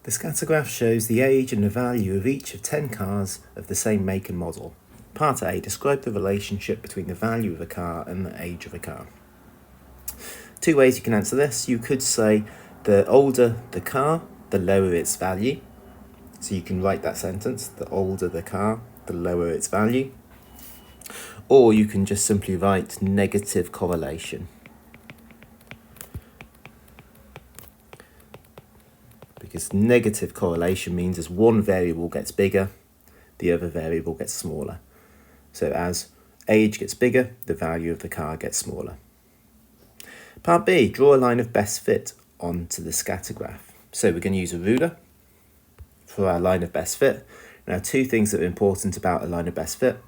The scatter graph shows the age and the value of each of 10 cars of the same make and model. Part A, describe the relationship between the value of a car and the age of a car. Two ways you can answer this. You could say the older the car, the lower its value. So you can write that sentence, the older the car, the lower its value. Or you can just simply write negative correlation. Because negative correlation means as one variable gets bigger, the other variable gets smaller. So as age gets bigger, the value of the car gets smaller. Part B, draw a line of best fit onto the scatter graph. So we're going to use a ruler for our line of best fit. Now, two things that are important about a line of best fit.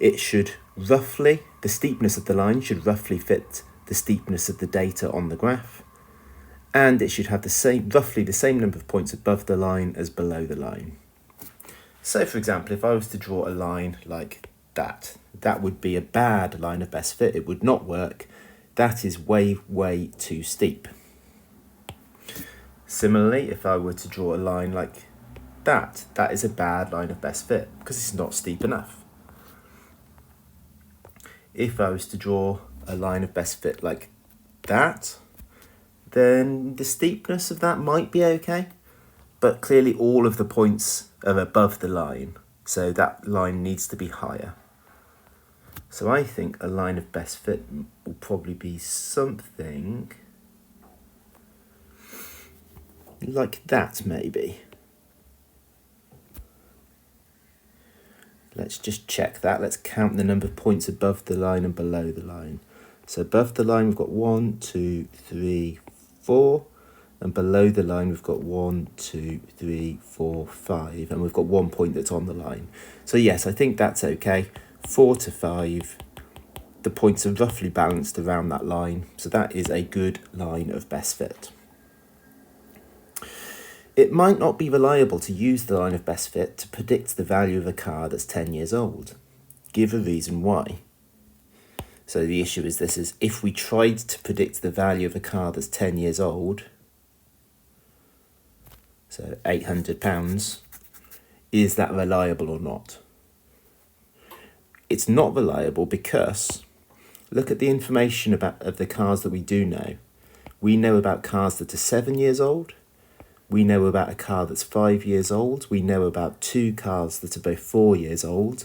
It should roughly, the steepness of the line should roughly fit the steepness of the data on the graph. And it should have roughly the same number of points above the line as below the line. So for example, if I was to draw a line like that would be a bad line of best fit. It would not work. That is way, way too steep. Similarly, if I were to draw a line like that is a bad line of best fit because it's not steep enough. If I was to draw a line of best fit like that, then the steepness of that might be okay, but clearly all of the points are above the line, so that line needs to be higher. So I think a line of best fit will probably be something like that, maybe. Let's just check that. Let's count the number of points above the line and below the line. So above the line, we've got 1, 2, 3, 4. And below the line, we've got 1, 2, 3, 4, 5. And we've got 1 point that's on the line. So yes, I think that's okay. 4 to 5. The points are roughly balanced around that line. So that is a good line of best fit. It might not be reliable to use the line of best fit to predict the value of a car that's 10 years old. Give a reason why. So the issue is this: if we tried to predict the value of a car that's 10 years old, so £800, is that reliable or not? It's not reliable because look at the information of the cars that we do know. We know about cars that are 7 years old. We know about a car that's 5 years old. We know about 2 cars that are both 4 years old,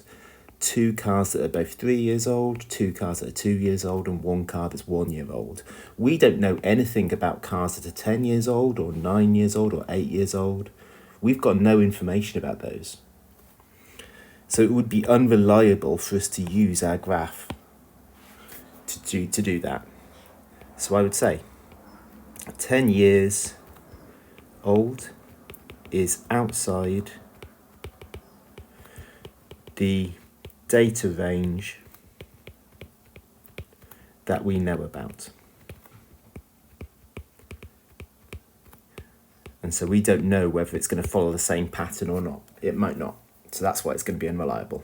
2 cars that are both 3 years old, 2 cars that are 2 years old, and 1 car that's 1 year old. We don't know anything about cars that are 10 years old or 9 years old or 8 years old. We've got no information about those. So it would be unreliable for us to use our graph to do that. So I would say 10 years old is outside the data range that we know about. And so we don't know whether it's going to follow the same pattern or not. It might not. So that's why it's going to be unreliable.